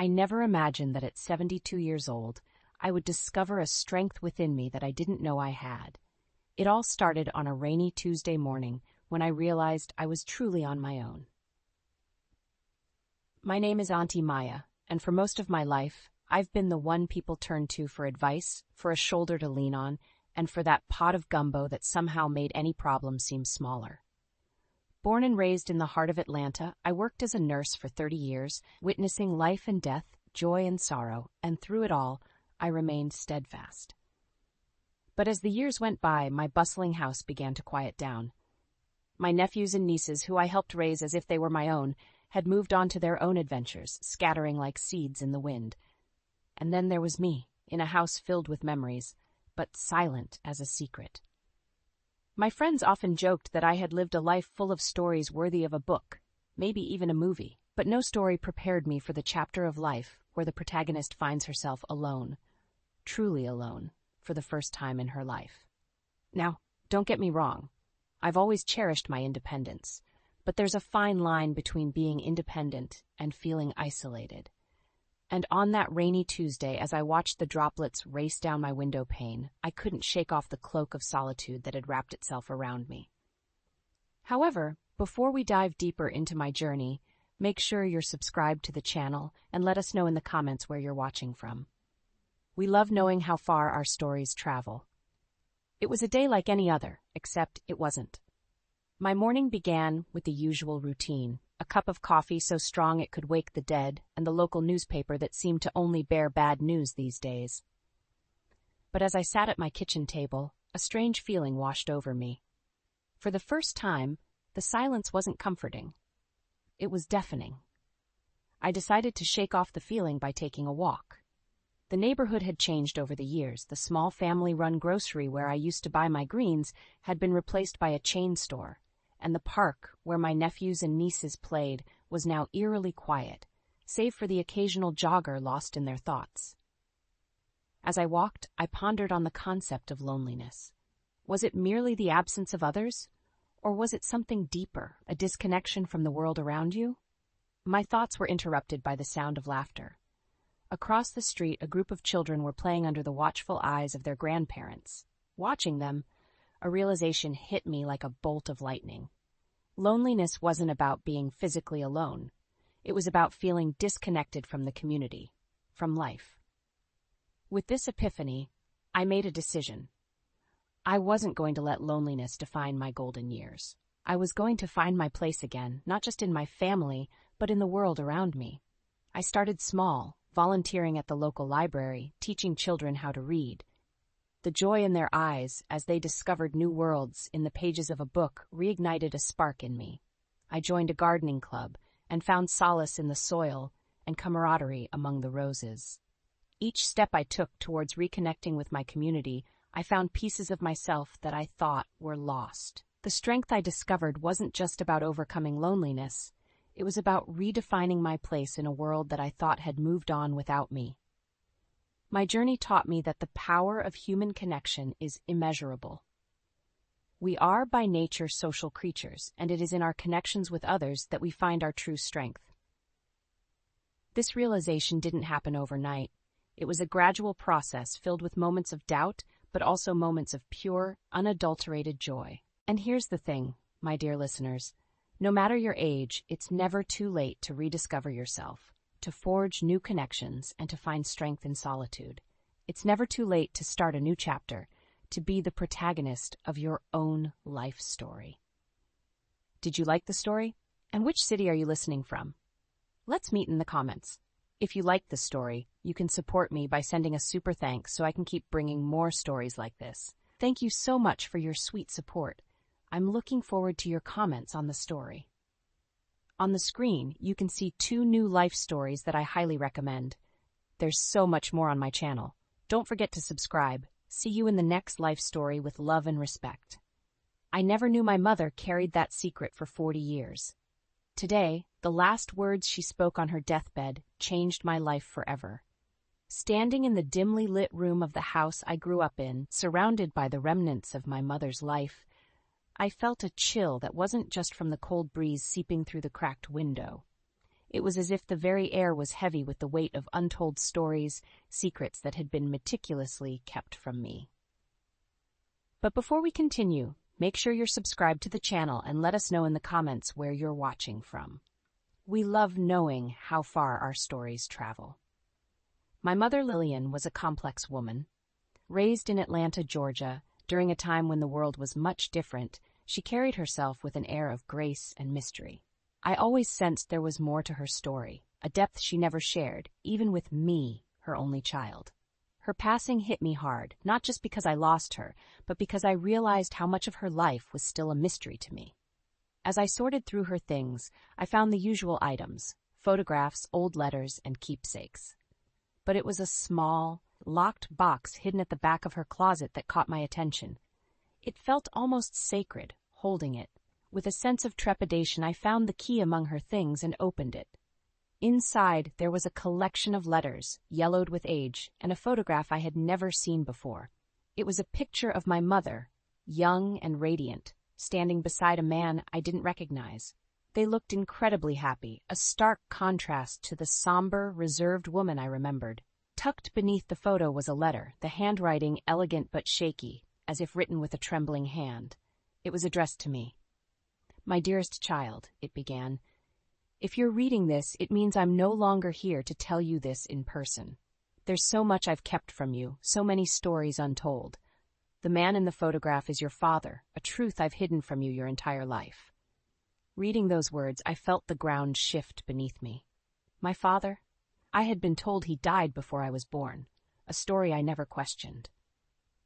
I never imagined that at 72 years old, I would discover a strength within me that I didn't know I had. It all started on a rainy Tuesday morning when I realized I was truly on my own. My name is Auntie Maya, and for most of my life, I've been the one people turn to for advice, for a shoulder to lean on, and for that pot of gumbo that somehow made any problem seem smaller. Born and raised in the heart of Atlanta, I worked as a nurse for 30 years, witnessing life and death, joy and sorrow, and through it all, I remained steadfast. But as the years went by, my bustling house began to quiet down. My nephews and nieces, who I helped raise as if they were my own, had moved on to their own adventures, scattering like seeds in the wind. And then there was me, in a house filled with memories, but silent as a secret. My friends often joked that I had lived a life full of stories worthy of a book, maybe even a movie, but no story prepared me for the chapter of life where the protagonist finds herself alone, truly alone, for the first time in her life. Now, don't get me wrong. I've always cherished my independence, but there's a fine line between being independent and feeling isolated. And on that rainy Tuesday, as I watched the droplets race down my window pane, I couldn't shake off the cloak of solitude that had wrapped itself around me. However, before we dive deeper into my journey, make sure you're subscribed to the channel and let us know in the comments where you're watching from. We love knowing how far our stories travel. It was a day like any other, except it wasn't. My morning began with the usual routine. A cup of coffee so strong it could wake the dead, and the local newspaper that seemed to only bear bad news these days. But as I sat at my kitchen table, a strange feeling washed over me. For the first time, the silence wasn't comforting. It was deafening. I decided to shake off the feeling by taking a walk. The neighborhood had changed over the years. The small family-run grocery where I used to buy my greens had been replaced by a chain store, and the park, where my nephews and nieces played, was now eerily quiet, save for the occasional jogger lost in their thoughts. As I walked, I pondered on the concept of loneliness. Was it merely the absence of others? Or was it something deeper, a disconnection from the world around you? My thoughts were interrupted by the sound of laughter. Across the street, a group of children were playing under the watchful eyes of their grandparents. Watching them, a realization hit me like a bolt of lightning. Loneliness wasn't about being physically alone. It was about feeling disconnected from the community, from life. With this epiphany, I made a decision. I wasn't going to let loneliness define my golden years. I was going to find my place again, not just in my family, but in the world around me. I started small, volunteering at the local library, teaching children how to read. The joy in their eyes as they discovered new worlds in the pages of a book reignited a spark in me. I joined a gardening club and found solace in the soil and camaraderie among the roses. Each step I took towards reconnecting with my community, I found pieces of myself that I thought were lost. The strength I discovered wasn't just about overcoming loneliness. It was about redefining my place in a world that I thought had moved on without me. My journey taught me that the power of human connection is immeasurable. We are by nature social creatures, and it is in our connections with others that we find our true strength. This realization didn't happen overnight. It was a gradual process filled with moments of doubt, but also moments of pure, unadulterated joy. And here's the thing, my dear listeners. No matter your age, it's never too late to rediscover yourself, to forge new connections, and to find strength in solitude. It's never too late to start a new chapter, to be the protagonist of your own life story. Did you like the story? And which city are you listening from? Let's meet in the comments. If you like the story, you can support me by sending a super thanks so I can keep bringing more stories like this. Thank you so much for your sweet support. I'm looking forward to your comments on the story. On the screen, you can see 2 new life stories that I highly recommend. There's so much more on my channel. Don't forget to subscribe. See you in the next life story with love and respect. I never knew my mother carried that secret for 40 years. Today, the last words she spoke on her deathbed changed my life forever. Standing in the dimly lit room of the house I grew up in, surrounded by the remnants of my mother's life, I felt a chill that wasn't just from the cold breeze seeping through the cracked window. It was as if the very air was heavy with the weight of untold stories, secrets that had been meticulously kept from me. But before we continue, make sure you're subscribed to the channel and let us know in the comments where you're watching from. We love knowing how far our stories travel. My mother Lillian was a complex woman. Raised in Atlanta, Georgia, during a time when the world was much different, she carried herself with an air of grace and mystery. I always sensed there was more to her story, a depth she never shared, even with me, her only child. Her passing hit me hard, not just because I lost her, but because I realized how much of her life was still a mystery to me. As I sorted through her things, I found the usual items: photographs, old letters, and keepsakes. But it was a small, locked box hidden at the back of her closet that caught my attention. It felt almost sacred, holding it. With a sense of trepidation, I found the key among her things and opened it. Inside, there was a collection of letters, yellowed with age, and a photograph I had never seen before. It was a picture of my mother, young and radiant, standing beside a man I didn't recognize. They looked incredibly happy, a stark contrast to the somber, reserved woman I remembered. Tucked beneath the photo was a letter, the handwriting elegant but shaky, as if written with a trembling hand. It was addressed to me. "My dearest child," it began, "if you're reading this, it means I'm no longer here to tell you this in person. There's so much I've kept from you, so many stories untold. The man in the photograph is your father, a truth I've hidden from you your entire life." Reading those words, I felt the ground shift beneath me. My father? I had been told he died before I was born, a story I never questioned.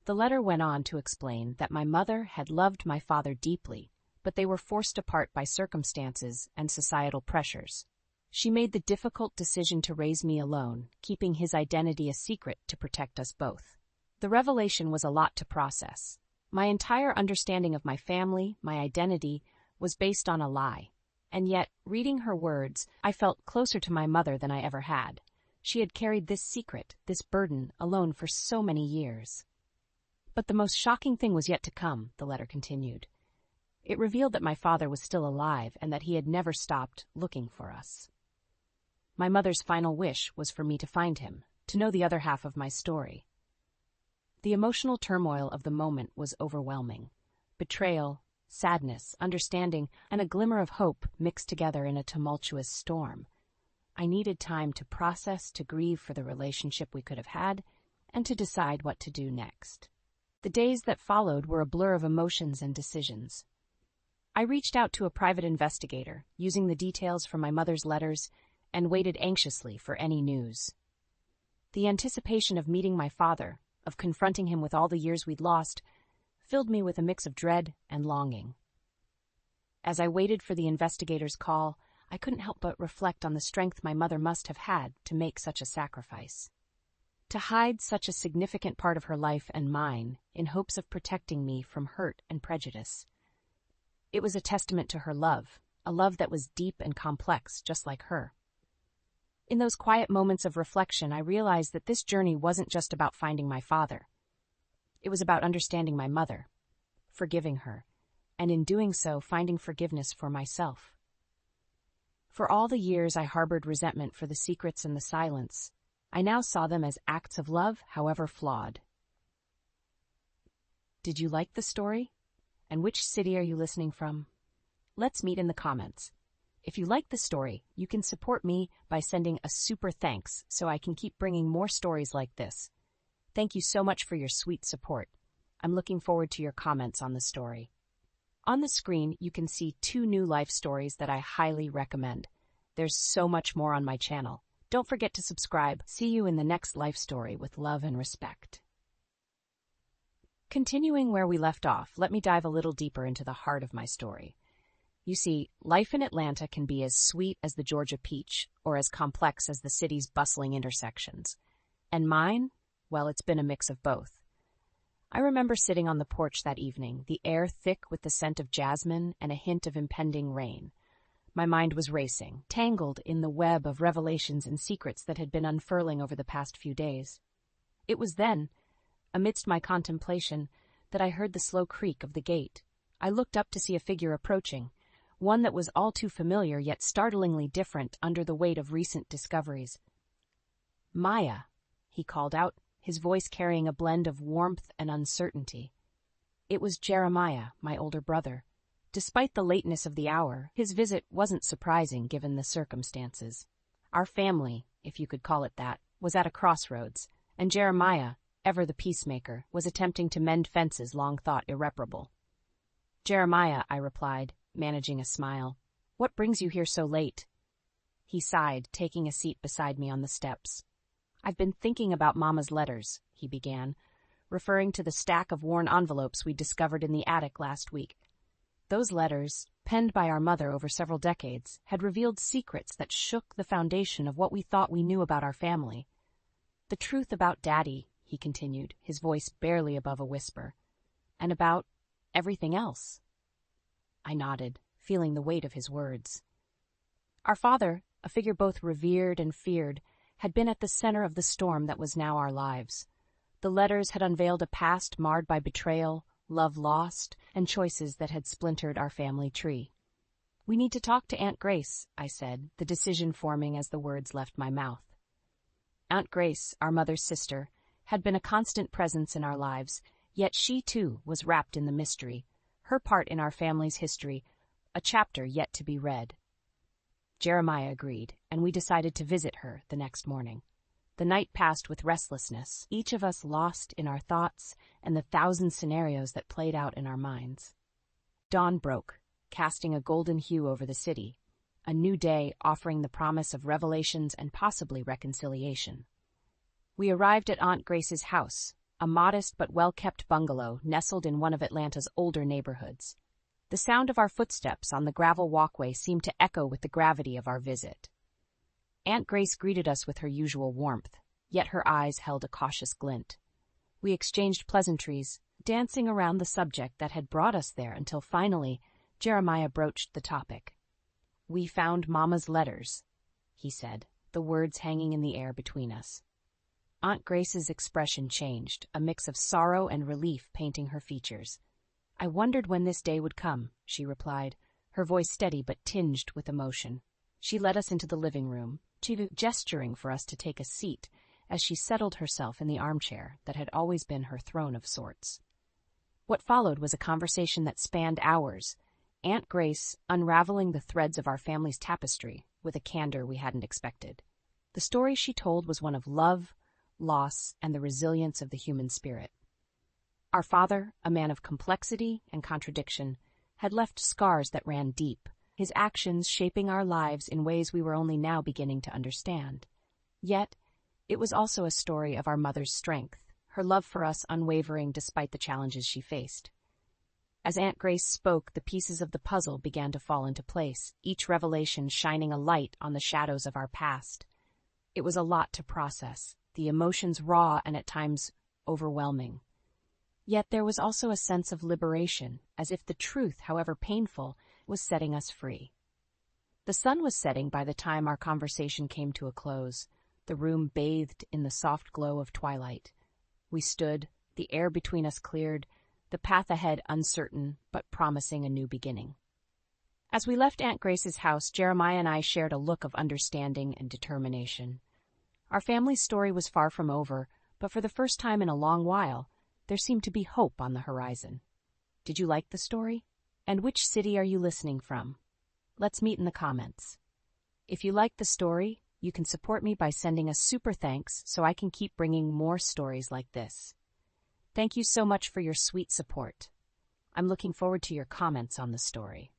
The letter went on to explain that my mother had loved my father deeply, but they were forced apart by circumstances and societal pressures. She made the difficult decision to raise me alone, keeping his identity a secret to protect us both. The revelation was a lot to process. My entire understanding of my family, my identity, was based on a lie. And yet, reading her words, I felt closer to my mother than I ever had. She had carried this secret, this burden, alone for so many years. But the most shocking thing was yet to come, the letter continued. It revealed that my father was still alive and that he had never stopped looking for us. My mother's final wish was for me to find him, to know the other half of my story. The emotional turmoil of the moment was overwhelming. Betrayal, sadness, understanding, and a glimmer of hope mixed together in a tumultuous storm. I needed time to process, to grieve for the relationship we could have had, and to decide what to do next. The days that followed were a blur of emotions and decisions. I reached out to a private investigator, using the details from my mother's letters, and waited anxiously for any news. The anticipation of meeting my father, of confronting him with all the years we'd lost, filled me with a mix of dread and longing. As I waited for the investigator's call, I couldn't help but reflect on the strength my mother must have had to make such a sacrifice. To hide such a significant part of her life and mine in hopes of protecting me from hurt and prejudice. It was a testament to her love, a love that was deep and complex, just like her. In those quiet moments of reflection, I realized that this journey wasn't just about finding my father. It was about understanding my mother, forgiving her, and in doing so, finding forgiveness for myself. For all the years I harbored resentment for the secrets and the silence, I now saw them as acts of love, however flawed. Did you like the story? And which city are you listening from? Let's meet in the comments. If you like the story, you can support me by sending a super thanks so I can keep bringing more stories like this. Thank you so much for your sweet support. I'm looking forward to your comments on the story. On the screen, you can see 2 new life stories that I highly recommend. There's so much more on my channel. Don't forget to subscribe. See you in the next life story with love and respect. Continuing where we left off, let me dive a little deeper into the heart of my story. You see, life in Atlanta can be as sweet as the Georgia peach or as complex as the city's bustling intersections. And mine? Well, it's been a mix of both. I remember sitting on the porch that evening, the air thick with the scent of jasmine and a hint of impending rain. My mind was racing, tangled in the web of revelations and secrets that had been unfurling over the past few days. It was then, amidst my contemplation, that I heard the slow creak of the gate. I looked up to see a figure approaching, one that was all too familiar yet startlingly different under the weight of recent discoveries. "Maya," he called out, his voice carrying a blend of warmth and uncertainty. It was Jeremiah, my older brother. Despite the lateness of the hour, his visit wasn't surprising given the circumstances. Our family, if you could call it that, was at a crossroads, and Jeremiah, ever the peacemaker, was attempting to mend fences long thought irreparable. "Jeremiah," I replied, managing a smile, "what brings you here so late?" He sighed, taking a seat beside me on the steps. "I've been thinking about Mama's letters," he began, referring to the stack of worn envelopes we discovered in the attic last week. Those letters, penned by our mother over several decades, had revealed secrets that shook the foundation of what we thought we knew about our family. "The truth about Daddy," he continued, his voice barely above a whisper, "and about everything else." I nodded, feeling the weight of his words. Our father, a figure both revered and feared, had been at the center of the storm that was now our lives. The letters had unveiled a past marred by betrayal, love lost, and choices that had splintered our family tree. "We need to talk to Aunt Grace," I said, the decision forming as the words left my mouth. Aunt Grace, our mother's sister, had been a constant presence in our lives, yet she, too, was wrapped in the mystery, her part in our family's history, a chapter yet to be read. Jeremiah agreed, and we decided to visit her the next morning. The night passed with restlessness, each of us lost in our thoughts and the thousand scenarios that played out in our minds. Dawn broke, casting a golden hue over the city, a new day offering the promise of revelations and possibly reconciliation. We arrived at Aunt Grace's house, a modest but well-kept bungalow nestled in one of Atlanta's older neighborhoods. The sound of our footsteps on the gravel walkway seemed to echo with the gravity of our visit. Aunt Grace greeted us with her usual warmth, yet her eyes held a cautious glint. We exchanged pleasantries, dancing around the subject that had brought us there until finally Jeremiah broached the topic. "We found Mama's letters," he said, the words hanging in the air between us. Aunt Grace's expression changed, a mix of sorrow and relief painting her features. "I wondered when this day would come," she replied, her voice steady but tinged with emotion. She led us into the living room, gesturing for us to take a seat as she settled herself in the armchair that had always been her throne of sorts. What followed was a conversation that spanned hours, Aunt Grace unraveling the threads of our family's tapestry with a candor we hadn't expected. The story she told was one of love, loss, and the resilience of the human spirit. Our father, a man of complexity and contradiction, had left scars that ran deep, his actions shaping our lives in ways we were only now beginning to understand. Yet, it was also a story of our mother's strength, her love for us unwavering despite the challenges she faced. As Aunt Grace spoke, the pieces of the puzzle began to fall into place, each revelation shining a light on the shadows of our past. It was a lot to process, the emotions raw and at times overwhelming. Yet there was also a sense of liberation, as if the truth, however painful, was setting us free. The sun was setting by the time our conversation came to a close, the room bathed in the soft glow of twilight. We stood, the air between us cleared, the path ahead uncertain but promising a new beginning. As we left Aunt Grace's house, Jeremiah and I shared a look of understanding and determination. Our family's story was far from over, but for the first time in a long while, there seemed to be hope on the horizon. Did you like the story? And which city are you listening from? Let's meet in the comments. If you like the story, you can support me by sending a super thanks so I can keep bringing more stories like this. Thank you so much for your sweet support. I'm looking forward to your comments on the story.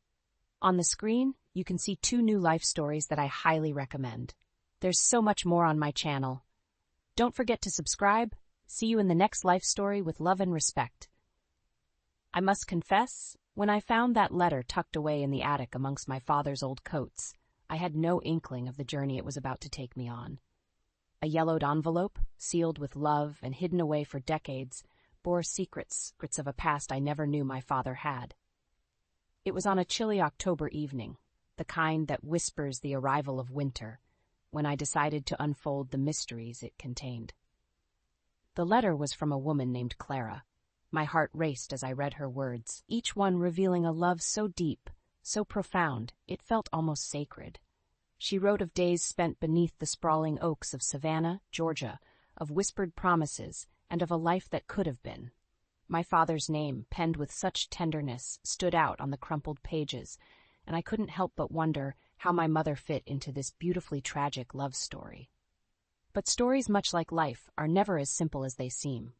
On the screen, you can see 2 new life stories that I highly recommend. There's so much more on my channel. Don't forget to subscribe. See you in the next life story with love and respect. I must confess, when I found that letter tucked away in the attic amongst my father's old coats, I had no inkling of the journey it was about to take me on. A yellowed envelope, sealed with love and hidden away for decades, bore secrets of a past I never knew my father had. It was on a chilly October evening, the kind that whispers the arrival of winter, when I decided to unfold the mysteries it contained. The letter was from a woman named Clara. My heart raced as I read her words, each one revealing a love so deep, so profound it felt almost sacred. She wrote of days spent beneath the sprawling oaks of Savannah, Georgia, of whispered promises, and of a life that could have been. My father's name, penned with such tenderness, stood out on the crumpled pages, and I couldn't help but wonder how my mother fit into this beautifully tragic love story. But stories, much like life, are never as simple as they seem.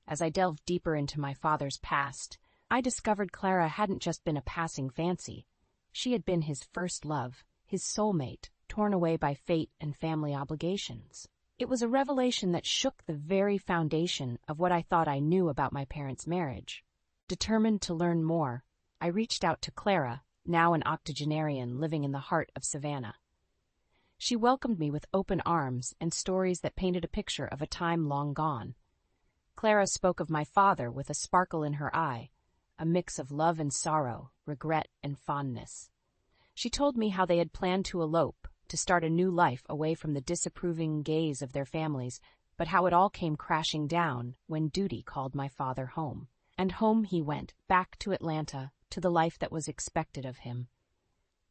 As I delved deeper into my father's past, I discovered Clara hadn't just been a passing fancy. She had been his first love, his soulmate, torn away by fate and family obligations. It was a revelation that shook the very foundation of what I thought I knew about my parents' marriage. Determined to learn more, I reached out to Clara, now an octogenarian living in the heart of Savannah. She welcomed me with open arms and stories that painted a picture of a time long gone. Clara spoke of my father with a sparkle in her eye, a mix of love and sorrow, regret and fondness. She told me how they had planned to elope, to start a new life away from the disapproving gaze of their families, but how it all came crashing down when duty called my father home. And home he went, back to Atlanta, to the life that was expected of him.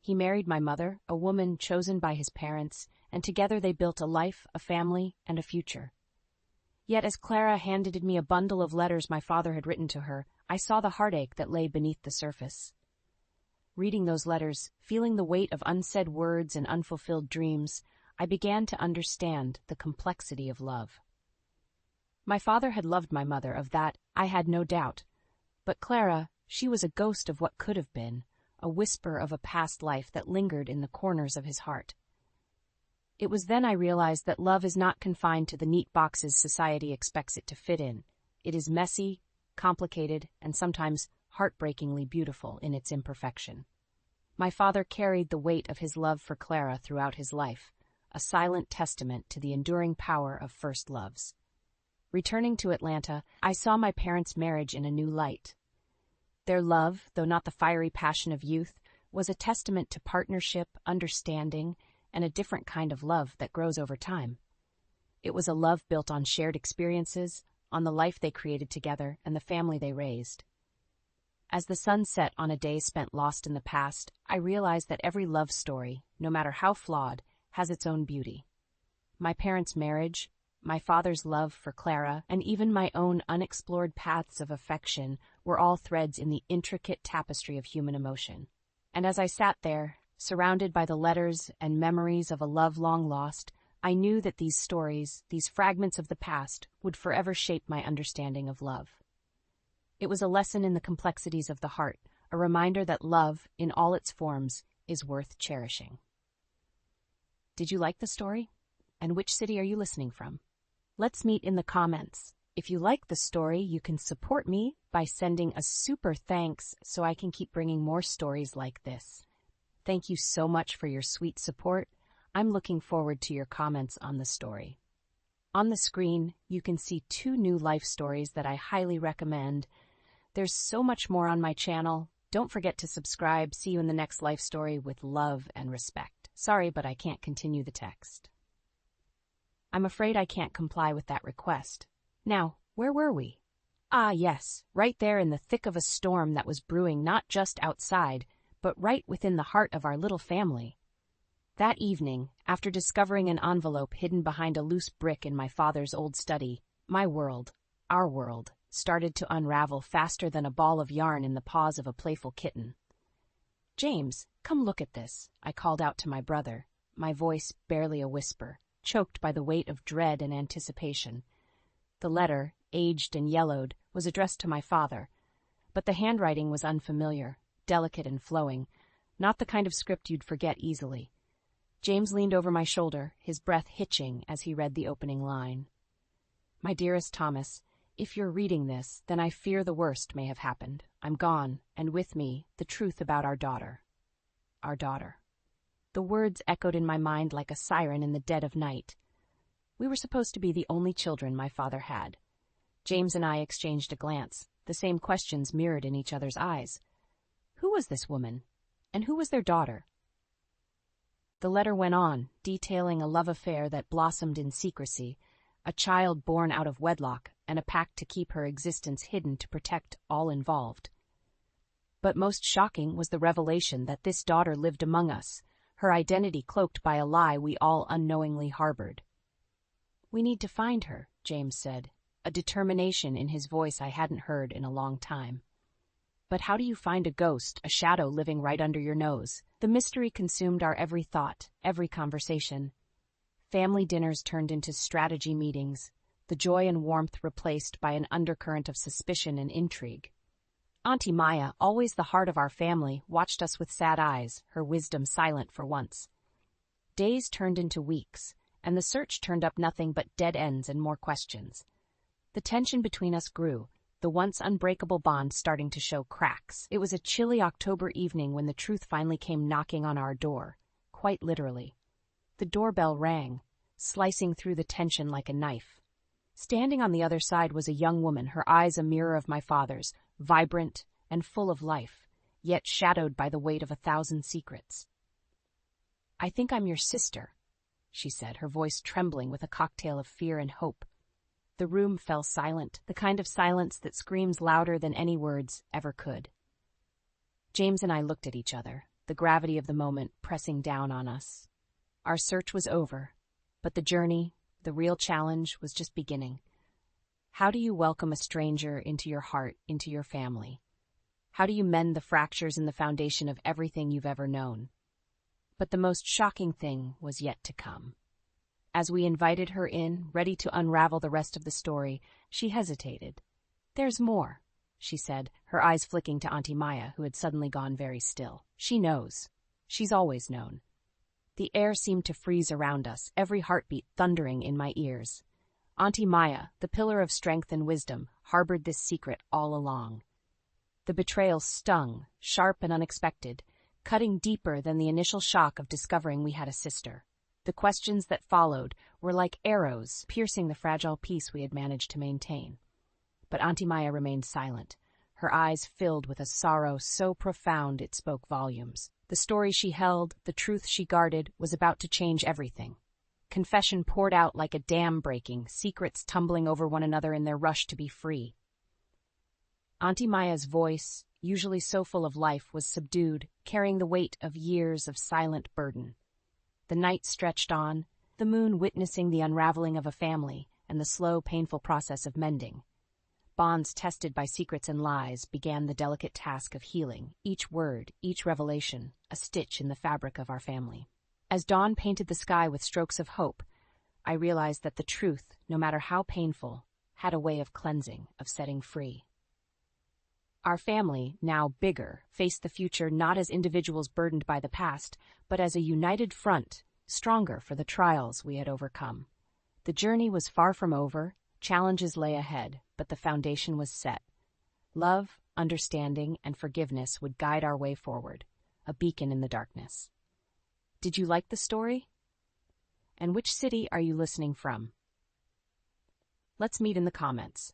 He married my mother, a woman chosen by his parents, and together they built a life, a family, and a future. Yet as Clara handed me a bundle of letters my father had written to her, I saw the heartache that lay beneath the surface. Reading those letters, feeling the weight of unsaid words and unfulfilled dreams, I began to understand the complexity of love. My father had loved my mother, of that I had no doubt. But Clara, she was a ghost of what could have been, a whisper of a past life that lingered in the corners of his heart. It was then I realized that love is not confined to the neat boxes society expects it to fit in. It is messy, complicated, and sometimes heartbreakingly beautiful in its imperfection. My father carried the weight of his love for Clara throughout his life, a silent testament to the enduring power of first loves. Returning to Atlanta, I saw my parents' marriage in a new light. Their love, though not the fiery passion of youth, was a testament to partnership, understanding, and a different kind of love that grows over time. It was a love built on shared experiences, on the life they created together, and the family they raised. As the sun set on a day spent lost in the past, I realized that every love story, no matter how flawed, has its own beauty. My parents' marriage, my father's love for Clara, and even my own unexplored paths of affection were all threads in the intricate tapestry of human emotion. And as I sat there, surrounded by the letters and memories of a love long lost, I knew that these stories, these fragments of the past, would forever shape my understanding of love. It was a lesson in the complexities of the heart, a reminder that love, in all its forms, is worth cherishing. Did you like the story? And which city are you listening from? Let's meet in the comments. If you like the story, you can support me by sending a super thanks so I can keep bringing more stories like this. Thank you so much for your sweet support. I'm looking forward to your comments on the story. On the screen, you can see 2 new life stories that I highly recommend. There's so much more on my channel. Don't forget to subscribe. See you in the next life story with love and respect. Sorry, but I can't continue the text. I'm afraid I can't comply with that request. Now, where were we? Ah, yes, right there in the thick of a storm that was brewing not just outside, but right within the heart of our little family. That evening, after discovering an envelope hidden behind a loose brick in my father's old study, my world, our world, started to unravel faster than a ball of yarn in the paws of a playful kitten. "James, come look at this," I called out to my brother, my voice barely a whisper, choked by the weight of dread and anticipation. The letter, aged and yellowed, was addressed to my father, but the handwriting was unfamiliar, delicate and flowing, not the kind of script you'd forget easily. James leaned over my shoulder, his breath hitching as he read the opening line. "My dearest Thomas, if you're reading this, then I fear the worst may have happened. I'm gone, and with me, the truth about our daughter. Our daughter." The words echoed in my mind like a siren in the dead of night. We were supposed to be the only children my father had. James and I exchanged a glance, the same questions mirrored in each other's eyes. Who was this woman? And who was their daughter? The letter went on, detailing a love affair that blossomed in secrecy, a child born out of wedlock, and a pact to keep her existence hidden to protect all involved. But most shocking was the revelation that this daughter lived among us, her identity cloaked by a lie we all unknowingly harbored. "We need to find her," James said, a determination in his voice I hadn't heard in a long time. "But how do you find a ghost, a shadow living right under your nose?" The mystery consumed our every thought, every conversation. Family dinners turned into strategy meetings, the joy and warmth replaced by an undercurrent of suspicion and intrigue. Auntie Maya, always the heart of our family, watched us with sad eyes, her wisdom silent for once. Days turned into weeks, and the search turned up nothing but dead ends and more questions. The tension between us grew, the once unbreakable bond starting to show cracks. It was a chilly October evening when the truth finally came knocking on our door, quite literally. The doorbell rang, slicing through the tension like a knife. Standing on the other side was a young woman, her eyes a mirror of my father's, vibrant and full of life, yet shadowed by the weight of 1,000 secrets. "I think I'm your sister," she said, her voice trembling with a cocktail of fear and hope. The room fell silent, the kind of silence that screams louder than any words ever could. James and I looked at each other, the gravity of the moment pressing down on us. Our search was over, but the journey, the real challenge, was just beginning. How do you welcome a stranger into your heart, into your family? How do you mend the fractures in the foundation of everything you've ever known? But the most shocking thing was yet to come. As we invited her in, ready to unravel the rest of the story, she hesitated. "There's more," she said, her eyes flicking to Auntie Maya, who had suddenly gone very still. "She knows. She's always known." The air seemed to freeze around us, every heartbeat thundering in my ears. Auntie Maya, the pillar of strength and wisdom, harbored this secret all along. The betrayal stung, sharp and unexpected, cutting deeper than the initial shock of discovering we had a sister. The questions that followed were like arrows piercing the fragile peace we had managed to maintain. But Auntie Maya remained silent, her eyes filled with a sorrow so profound it spoke volumes. The story she held, the truth she guarded, was about to change everything. Confession poured out like a dam breaking, secrets tumbling over one another in their rush to be free. Auntie Maya's voice, usually so full of life, was subdued, carrying the weight of years of silent burden. The night stretched on, the moon witnessing the unraveling of a family and the slow, painful process of mending. Bonds tested by secrets and lies began the delicate task of healing, each word, each revelation, a stitch in the fabric of our family. As dawn painted the sky with strokes of hope, I realized that the truth, no matter how painful, had a way of cleansing, of setting free. Our family, now bigger, faced the future not as individuals burdened by the past, but as a united front, stronger for the trials we had overcome. The journey was far from over, challenges lay ahead, but the foundation was set. Love, understanding, and forgiveness would guide our way forward, a beacon in the darkness. Did you like the story? And which city are you listening from? Let's meet in the comments.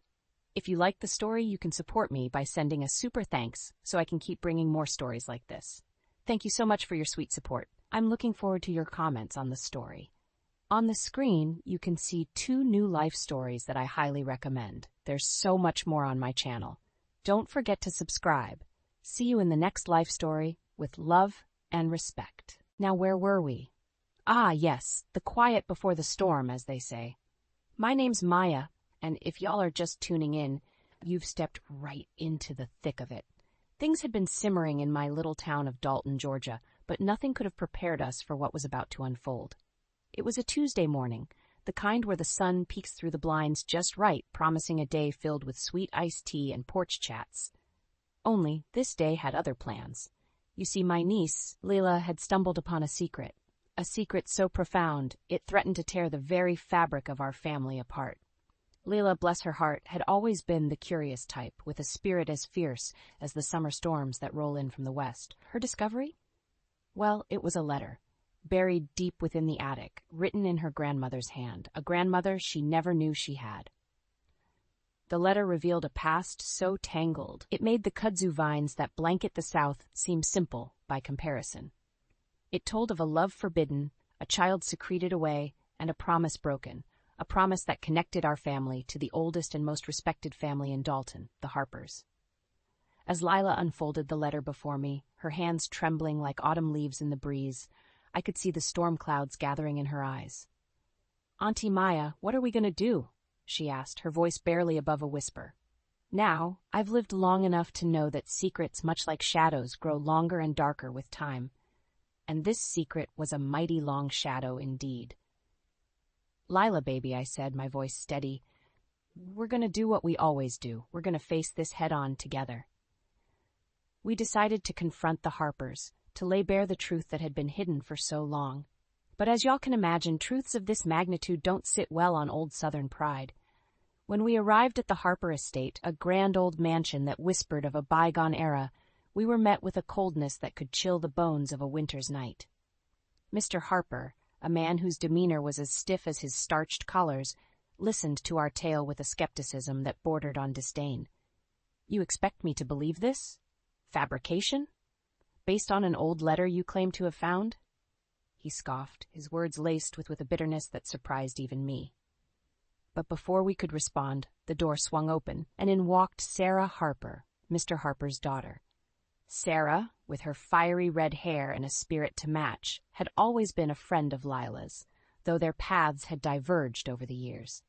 If you like the story, you can support me by sending a super thanks so I can keep bringing more stories like this. Thank you so much for your sweet support. I'm looking forward to your comments on the story. On the screen, you can see 2 new life stories that I highly recommend. There's so much more on my channel. Don't forget to subscribe. See you in the next life story with love and respect. Now, where were we? Ah, yes, the quiet before the storm, as they say. My name's Maya, and if y'all are just tuning in, you've stepped right into the thick of it. Things had been simmering in my little town of Dalton, Georgia, but nothing could have prepared us for what was about to unfold. It was a Tuesday morning, the kind where the sun peeks through the blinds just right, promising a day filled with sweet iced tea and porch chats. Only, this day had other plans. You see, my niece, Leila, had stumbled upon a secret so profound it threatened to tear the very fabric of our family apart. Leila, bless her heart, had always been the curious type, with a spirit as fierce as the summer storms that roll in from the west. Her discovery? Well, it was a letter, buried deep within the attic, written in her grandmother's hand, a grandmother she never knew she had. The letter revealed a past so tangled, it made the kudzu vines that blanket the South seem simple by comparison. It told of a love forbidden, a child secreted away, and a promise broken, a promise that connected our family to the oldest and most respected family in Dalton, the Harpers. As Lila unfolded the letter before me, her hands trembling like autumn leaves in the breeze, I could see the storm clouds gathering in her eyes. "Auntie Maya, what are we going to do?" she asked, her voice barely above a whisper. Now, I've lived long enough to know that secrets, much like shadows, grow longer and darker with time. And this secret was a mighty long shadow indeed. "Lila, baby," I said, my voice steady, "we're going to do what we always do. We're going to face this head-on together." We decided to confront the Harpers, to lay bare the truth that had been hidden for so long. But as y'all can imagine, truths of this magnitude don't sit well on old Southern pride. When we arrived at the Harper estate, a grand old mansion that whispered of a bygone era, we were met with a coldness that could chill the bones of a winter's night. Mr. Harper, a man whose demeanor was as stiff as his starched collars, listened to our tale with a skepticism that bordered on disdain. "You expect me to believe this? Fabrication? Based on an old letter you claim to have found?" He scoffed, his words laced with a bitterness that surprised even me. But before we could respond, the door swung open, and in walked Sarah Harper, Mr. Harper's daughter. Sarah, with her fiery red hair and a spirit to match, had always been a friend of Lila's, though their paths had diverged over the years.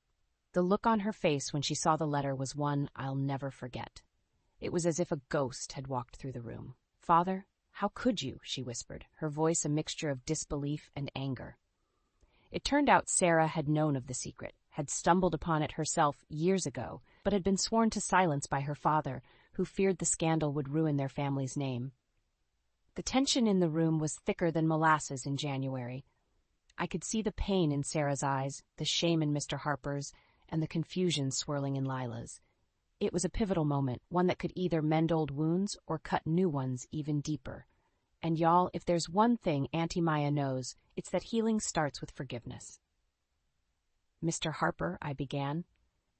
The look on her face when she saw the letter was one I'll never forget. It was as if a ghost had walked through the room. "Father, how could you?" she whispered, her voice a mixture of disbelief and anger. It turned out Sarah had known of the secret, had stumbled upon it herself years ago, but had been sworn to silence by her father, who feared the scandal would ruin their family's name. The tension in the room was thicker than molasses in January. I could see the pain in Sarah's eyes, the shame in Mr. Harper's, and the confusion swirling in Lila's. It was a pivotal moment, one that could either mend old wounds or cut new ones even deeper. And y'all, if there's one thing Auntie Maya knows, it's that healing starts with forgiveness. "Mr. Harper," I began,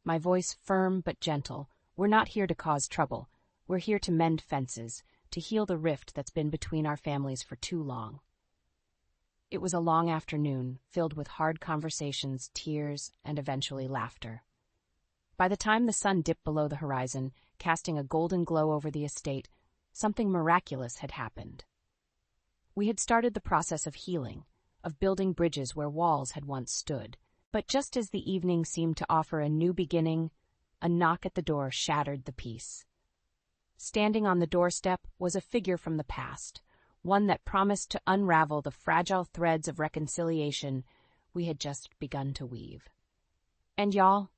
my voice firm but gentle, "we're not here to cause trouble. We're here to mend fences, to heal the rift that's been between our families for too long." It was a long afternoon, filled with hard conversations, tears, and eventually laughter. By the time the sun dipped below the horizon, casting a golden glow over the estate, something miraculous had happened. We had started the process of healing, of building bridges where walls had once stood. But just as the evening seemed to offer a new beginning, a knock at the door shattered the peace. Standing on the doorstep was a figure from the past, one that promised to unravel the fragile threads of reconciliation we had just begun to weave. And y'all,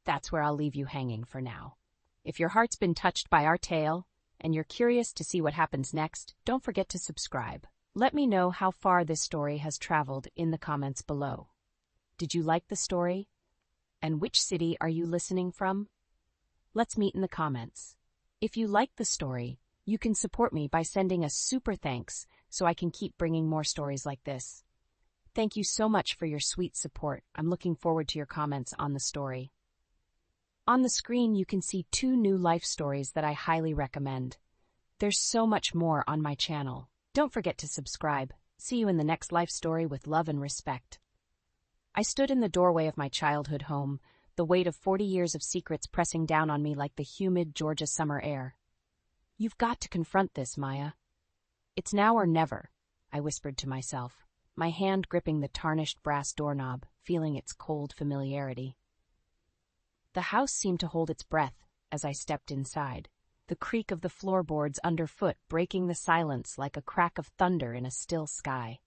that's where I'll leave you hanging for now. If your heart's been touched by our tale, and you're curious to see what happens next, don't forget to subscribe. Let me know how far this story has traveled in the comments below. Did you like the story? And which city are you listening from? Let's meet in the comments. If you like the story, you can support me by sending a super thanks so I can keep bringing more stories like this. Thank you so much for your sweet support. I'm looking forward to your comments on the story. On the screen, you can see 2 new life stories that I highly recommend. There's so much more on my channel. Don't forget to subscribe. See you in the next life story with love and respect. I stood in the doorway of my childhood home, the weight of 40 years of secrets pressing down on me like the humid Georgia summer air. "You've got to confront this, Maya. It's now or never," I whispered to myself, my hand gripping the tarnished brass doorknob, feeling its cold familiarity. The house seemed to hold its breath as I stepped inside, the creak of the floorboards underfoot breaking the silence like a crack of thunder in a still sky.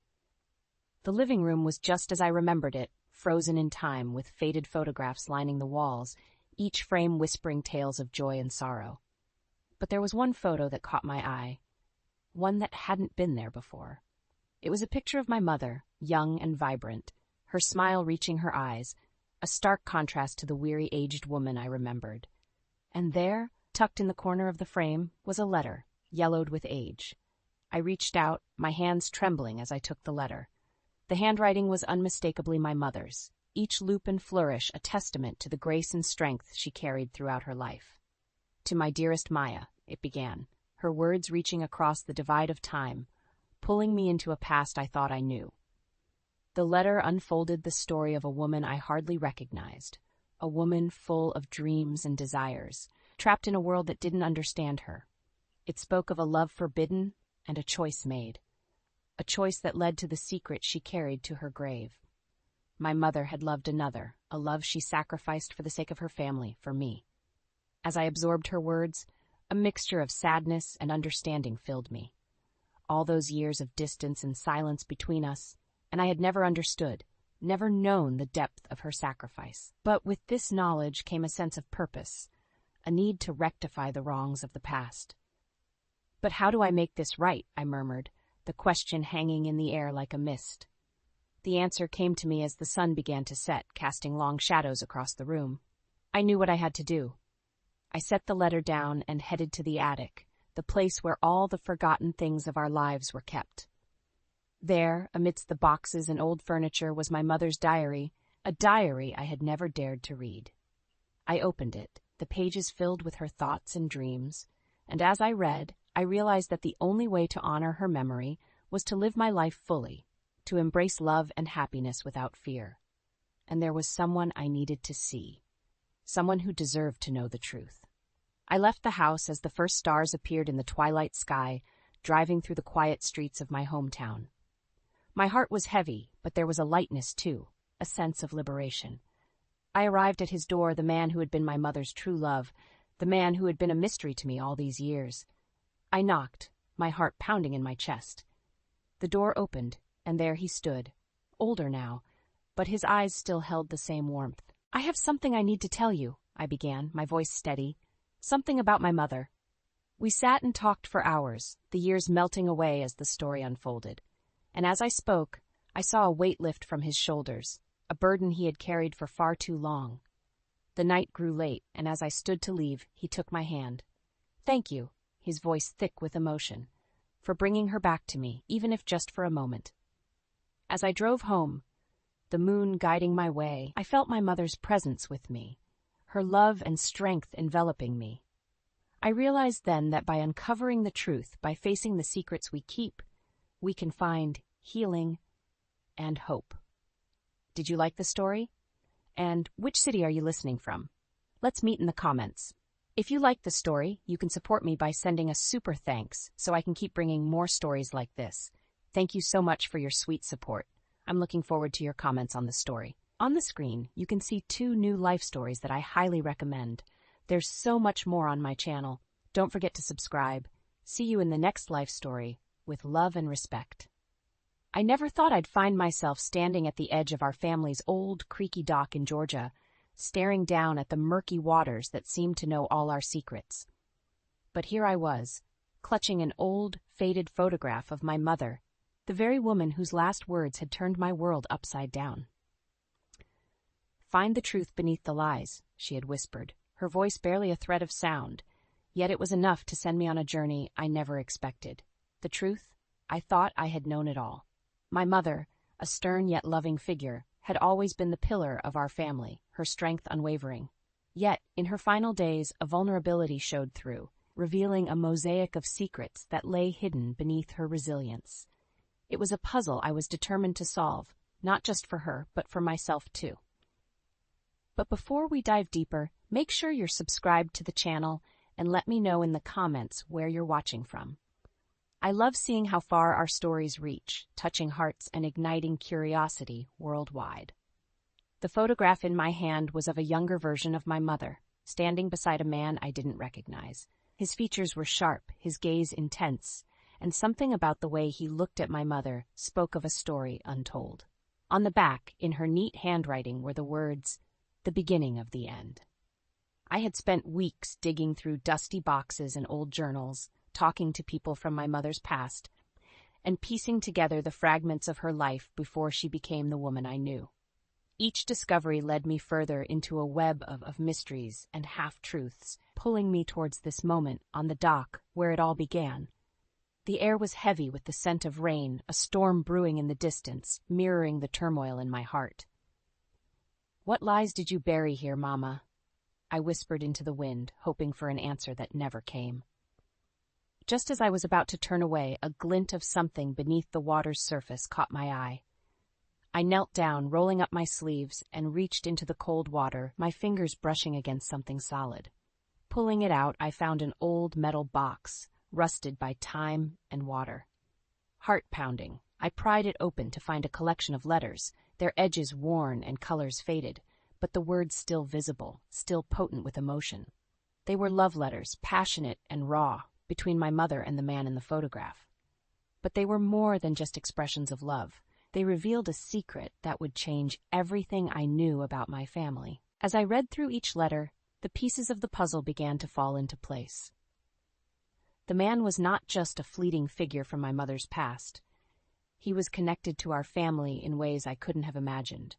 The living room was just as I remembered it, frozen in time with faded photographs lining the walls, each frame whispering tales of joy and sorrow. But there was one photo that caught my eye, one that hadn't been there before. It was a picture of my mother, young and vibrant, her smile reaching her eyes, a stark contrast to the weary aged woman I remembered. And there, tucked in the corner of the frame, was a letter, yellowed with age. I reached out, my hands trembling as I took the letter. The handwriting was unmistakably my mother's, each loop and flourish a testament to the grace and strength she carried throughout her life. "To my dearest Maya," it began, her words reaching across the divide of time, pulling me into a past I thought I knew. The letter unfolded the story of a woman I hardly recognized, a woman full of dreams and desires, trapped in a world that didn't understand her. It spoke of a love forbidden and a choice made, a choice that led to the secret she carried to her grave. My mother had loved another, a love she sacrificed for the sake of her family, for me. As I absorbed her words, a mixture of sadness and understanding filled me. All those years of distance and silence between us, and I had never understood, never known the depth of her sacrifice. But with this knowledge came a sense of purpose, a need to rectify the wrongs of the past. "But how do I make this right?" I murmured, the question hanging in the air like a mist. The answer came to me as the sun began to set, casting long shadows across the room. I knew what I had to do. I set the letter down and headed to the attic, the place where all the forgotten things of our lives were kept. There, amidst the boxes and old furniture, was my mother's diary, a diary I had never dared to read. I opened it, the pages filled with her thoughts and dreams, and as I read, I realized that the only way to honor her memory was to live my life fully, to embrace love and happiness without fear. And there was someone I needed to see, someone who deserved to know the truth. I left the house as the first stars appeared in the twilight sky, driving through the quiet streets of my hometown. My heart was heavy, but there was a lightness too, a sense of liberation. I arrived at his door, the man who had been my mother's true love, the man who had been a mystery to me all these years. I knocked, my heart pounding in my chest. The door opened, and there he stood, older now, but his eyes still held the same warmth. "I have something I need to tell you," I began, my voice steady. "Something about my mother." We sat and talked for hours, the years melting away as the story unfolded. And as I spoke, I saw a weight lift from his shoulders, a burden he had carried for far too long. The night grew late, and as I stood to leave, he took my hand. "Thank you," his voice thick with emotion, "for bringing her back to me, even if just for a moment." As I drove home, the moon guiding my way, I felt my mother's presence with me, her love and strength enveloping me. I realized then that by uncovering the truth, by facing the secrets we keep, we can find healing and hope. Did you like the story? And which city are you listening from? Let's meet in the comments. If you like the story, you can support me by sending a super thanks so I can keep bringing more stories like this. Thank you so much for your sweet support. I'm looking forward to your comments on the story. On the screen, you can see 2 new life stories that I highly recommend. There's so much more on my channel. Don't forget to subscribe. See you in the next life story, with love and respect. I never thought I'd find myself standing at the edge of our family's old, creaky dock in Georgia, staring down at the murky waters that seemed to know all our secrets. But here I was, clutching an old, faded photograph of my mother, the very woman whose last words had turned my world upside down. "Find the truth beneath the lies," she had whispered, her voice barely a thread of sound, yet it was enough to send me on a journey I never expected. The truth? I thought I had known it all. My mother, a stern yet loving figure, had always been the pillar of our family, her strength unwavering. Yet, in her final days, a vulnerability showed through, revealing a mosaic of secrets that lay hidden beneath her resilience. It was a puzzle I was determined to solve, not just for her, but for myself too. But before we dive deeper, make sure you're subscribed to the channel and let me know in the comments where you're watching from. I love seeing how far our stories reach, touching hearts and igniting curiosity worldwide. The photograph in my hand was of a younger version of my mother, standing beside a man I didn't recognize. His features were sharp, his gaze intense, and something about the way he looked at my mother spoke of a story untold. On the back, in her neat handwriting, were the words, "The beginning of the end." I had spent weeks digging through dusty boxes and old journals, talking to people from my mother's past, and piecing together the fragments of her life before she became the woman I knew. Each discovery led me further into a web of mysteries and half-truths, pulling me towards this moment on the dock where it all began. The air was heavy with the scent of rain, a storm brewing in the distance, mirroring the turmoil in my heart. "What lies did you bury here, Mama?" I whispered into the wind, hoping for an answer that never came. Just as I was about to turn away, a glint of something beneath the water's surface caught my eye. I knelt down, rolling up my sleeves, and reached into the cold water, my fingers brushing against something solid. Pulling it out, I found an old metal box, rusted by time and water. Heart-pounding, I pried it open to find a collection of letters, their edges worn and colors faded, but the words still visible, still potent with emotion. They were love letters, passionate and raw, between my mother and the man in the photograph. But they were more than just expressions of love. They revealed a secret that would change everything I knew about my family. As I read through each letter, the pieces of the puzzle began to fall into place. The man was not just a fleeting figure from my mother's past. He was connected to our family in ways I couldn't have imagined.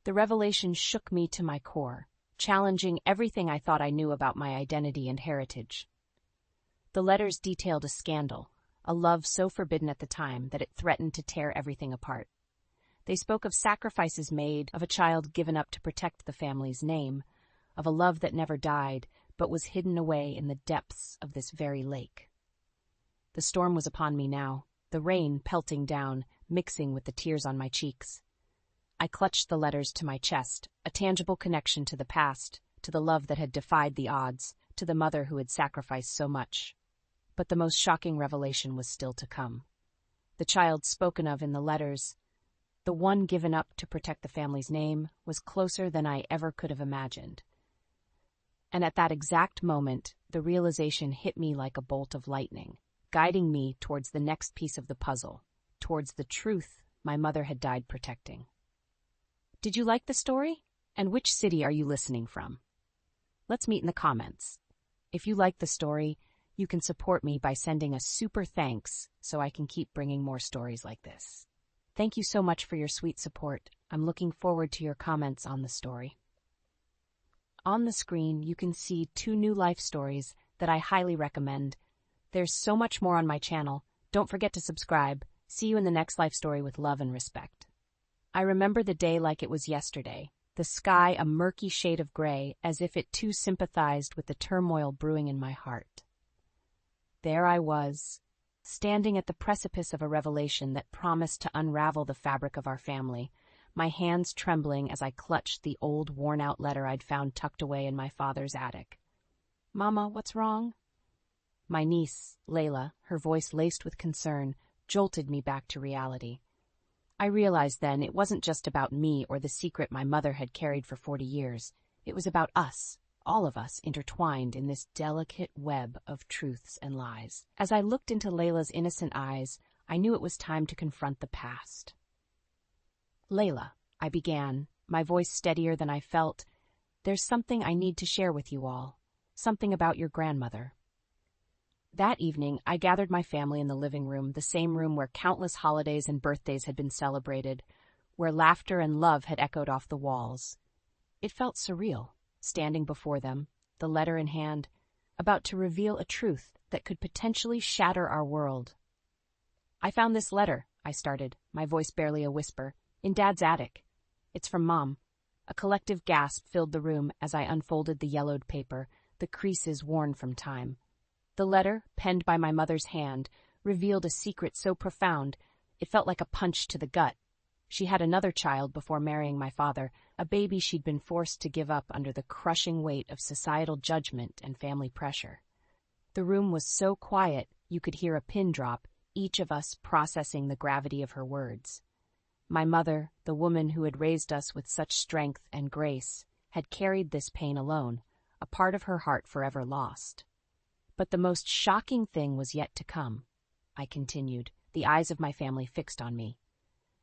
The revelation shook me to my core, challenging everything I thought I knew about my identity and heritage. The letters detailed a scandal, a love so forbidden at the time that it threatened to tear everything apart. They spoke of sacrifices made, of a child given up to protect the family's name, of a love that never died, but was hidden away in the depths of this very lake. The storm was upon me now, the rain pelting down, mixing with the tears on my cheeks. I clutched the letters to my chest, a tangible connection to the past, to the love that had defied the odds, to the mother who had sacrificed so much. But the most shocking revelation was still to come. The child spoken of in the letters, the one given up to protect the family's name, was closer than I ever could have imagined. And at that exact moment, the realization hit me like a bolt of lightning, guiding me towards the next piece of the puzzle, towards the truth my mother had died protecting. Did you like the story? And which city are you listening from? Let's meet in the comments. If you like the story, you can support me by sending a super thanks so I can keep bringing more stories like this. Thank you so much for your sweet support. I'm looking forward to your comments on the story. On the screen, you can see 2 new life stories that I highly recommend. There's so much more on my channel. Don't forget to subscribe. See you in the next life story with love and respect. I remember the day like it was yesterday, the sky a murky shade of gray, as if it too sympathized with the turmoil brewing in my heart. There I was, standing at the precipice of a revelation that promised to unravel the fabric of our family, my hands trembling as I clutched the old, worn-out letter I'd found tucked away in my father's attic. "Mama, what's wrong?" My niece, Layla, her voice laced with concern, jolted me back to reality. I realized then it wasn't just about me or the secret my mother had carried for 40 years. It was about us, all of us intertwined in this delicate web of truths and lies. As I looked into Layla's innocent eyes, I knew it was time to confront the past. "Layla," I began, my voice steadier than I felt, "there's something I need to share with you all, something about your grandmother." That evening, I gathered my family in the living room, the same room where countless holidays and birthdays had been celebrated, where laughter and love had echoed off the walls. It felt surreal, standing before them, the letter in hand, about to reveal a truth that could potentially shatter our world. "I found this letter," I started, my voice barely a whisper, "in Dad's attic. It's from Mom." A collective gasp filled the room as I unfolded the yellowed paper, the creases worn from time. The letter, penned by my mother's hand, revealed a secret so profound it felt like a punch to the gut. She had another child before marrying my father, a baby she'd been forced to give up under the crushing weight of societal judgment and family pressure. The room was so quiet you could hear a pin drop, each of us processing the gravity of her words. My mother, the woman who had raised us with such strength and grace, had carried this pain alone, a part of her heart forever lost. But the most shocking thing was yet to come, I continued, the eyes of my family fixed on me.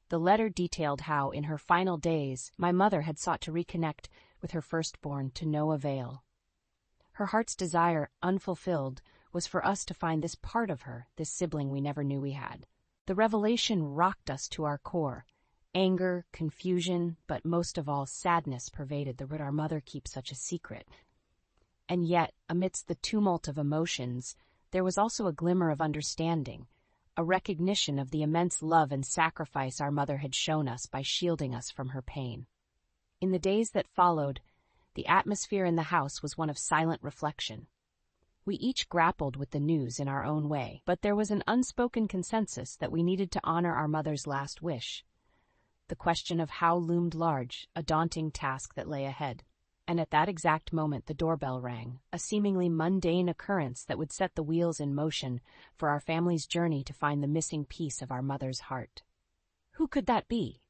The letter detailed how, in her final days, my mother had sought to reconnect with her firstborn to no avail. Her heart's desire, unfulfilled, was for us to find this part of her, this sibling we never knew we had. The revelation rocked us to our core. Anger, confusion, but most of all sadness pervaded the would our mother keep such a secret. And yet, amidst the tumult of emotions, there was also a glimmer of understanding, a recognition of the immense love and sacrifice our mother had shown us by shielding us from her pain. In the days that followed, the atmosphere in the house was one of silent reflection. We each grappled with the news in our own way, but there was an unspoken consensus that we needed to honor our mother's last wish. The question of how loomed large, a daunting task that lay ahead. And at that exact moment the doorbell rang, a seemingly mundane occurrence that would set the wheels in motion for our family's journey to find the missing piece of our mother's heart. "Who could that be?"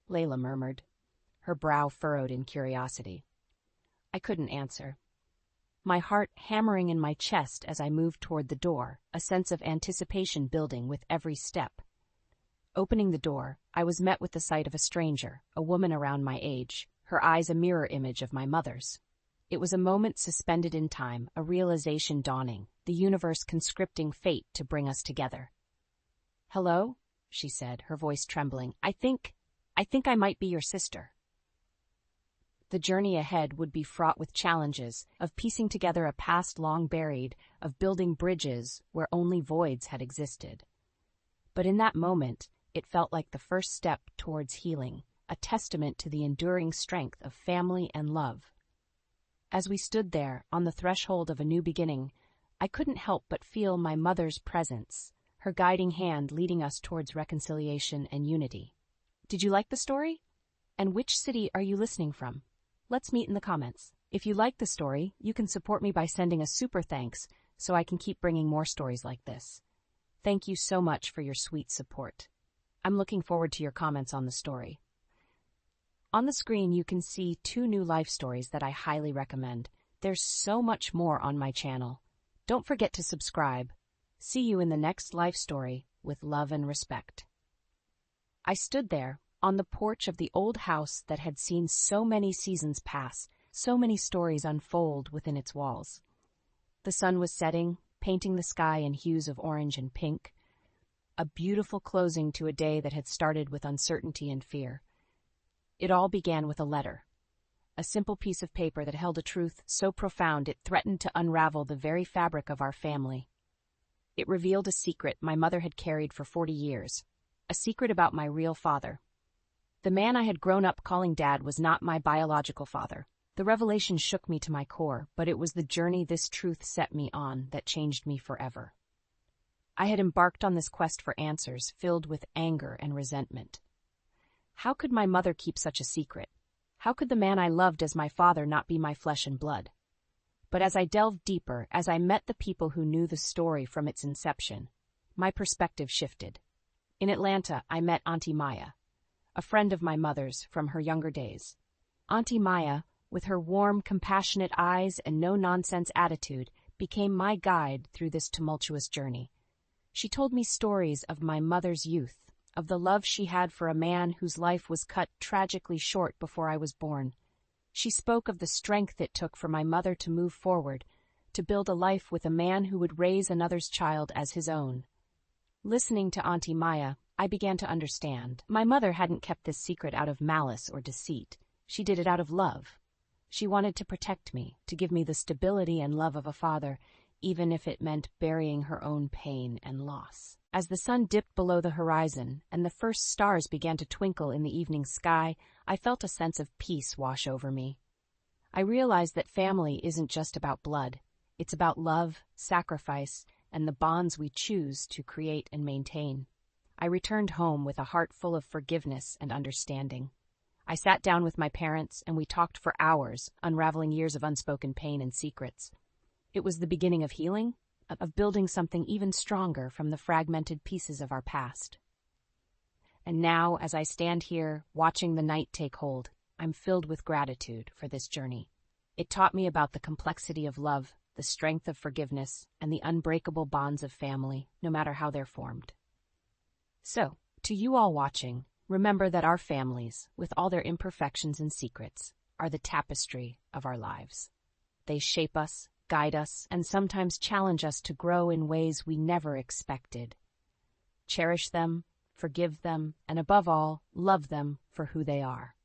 Layla murmured, her brow furrowed in curiosity. I couldn't answer, my heart hammering in my chest as I moved toward the door, a sense of anticipation building with every step. Opening the door, I was met with the sight of a stranger, a woman around my age, her eyes a mirror image of my mother's. It was a moment suspended in time, a realization dawning, the universe conscripting fate to bring us together. "Hello?" she said, her voice trembling. I think I might be your sister." The journey ahead would be fraught with challenges, of piecing together a past long buried, of building bridges where only voids had existed. But in that moment, it felt like the first step towards healing, a testament to the enduring strength of family and love. As we stood there, on the threshold of a new beginning, I couldn't help but feel my mother's presence, her guiding hand leading us towards reconciliation and unity. Did you like the story? And which city are you listening from? Let's meet in the comments. If you like the story, you can support me by sending a super thanks so I can keep bringing more stories like this. Thank you so much for your sweet support. I'm looking forward to your comments on the story. On the screen, you can see 2 new life stories that I highly recommend. There's so much more on my channel. Don't forget to subscribe. See you in the next life story with love and respect. I stood there, on the porch of the old house that had seen so many seasons pass, so many stories unfold within its walls. The sun was setting, painting the sky in hues of orange and pink, a beautiful closing to a day that had started with uncertainty and fear. It all began with a letter, a simple piece of paper that held a truth so profound it threatened to unravel the very fabric of our family. It revealed a secret my mother had carried for 40 years, a secret about my real father. The man I had grown up calling Dad was not my biological father. The revelation shook me to my core, but it was the journey this truth set me on that changed me forever. I had embarked on this quest for answers, filled with anger and resentment. How could my mother keep such a secret? How could the man I loved as my father not be my flesh and blood? But as I delved deeper, as I met the people who knew the story from its inception, my perspective shifted. In Atlanta, I met Auntie Maya, a friend of my mother's from her younger days. Auntie Maya, with her warm, compassionate eyes and no-nonsense attitude, became my guide through this tumultuous journey. She told me stories of my mother's youth, of the love she had for a man whose life was cut tragically short before I was born. She spoke of the strength it took for my mother to move forward, to build a life with a man who would raise another's child as his own. Listening to Auntie Maya, I began to understand. My mother hadn't kept this secret out of malice or deceit. She did it out of love. She wanted to protect me, to give me the stability and love of a father, even if it meant burying her own pain and loss. As the sun dipped below the horizon and the first stars began to twinkle in the evening sky, I felt a sense of peace wash over me. I realized that family isn't just about blood. It's about love, sacrifice, and the bonds we choose to create and maintain. I returned home with a heart full of forgiveness and understanding. I sat down with my parents and we talked for hours, unraveling years of unspoken pain and secrets. It was the beginning of healing, of building something even stronger from the fragmented pieces of our past. And now, as I stand here, watching the night take hold, I'm filled with gratitude for this journey. It taught me about the complexity of love, the strength of forgiveness, and the unbreakable bonds of family, no matter how they're formed. So, to you all watching, remember that our families, with all their imperfections and secrets, are the tapestry of our lives. They shape us, guide us, and sometimes challenge us to grow in ways we never expected. Cherish them, forgive them, and above all, love them for who they are.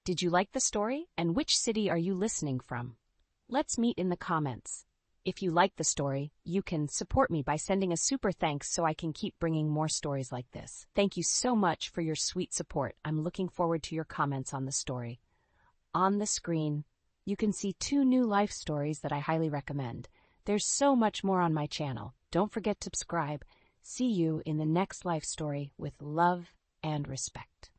Did you like the story? And which city are you listening from? Let's meet in the comments. If you like the story, you can support me by sending a super thanks so I can keep bringing more stories like this. Thank you so much for your sweet support. I'm looking forward to your comments on the story. On the screen, you can see 2 new life stories that I highly recommend. There's so much more on my channel. Don't forget to subscribe. See you in the next life story with love and respect.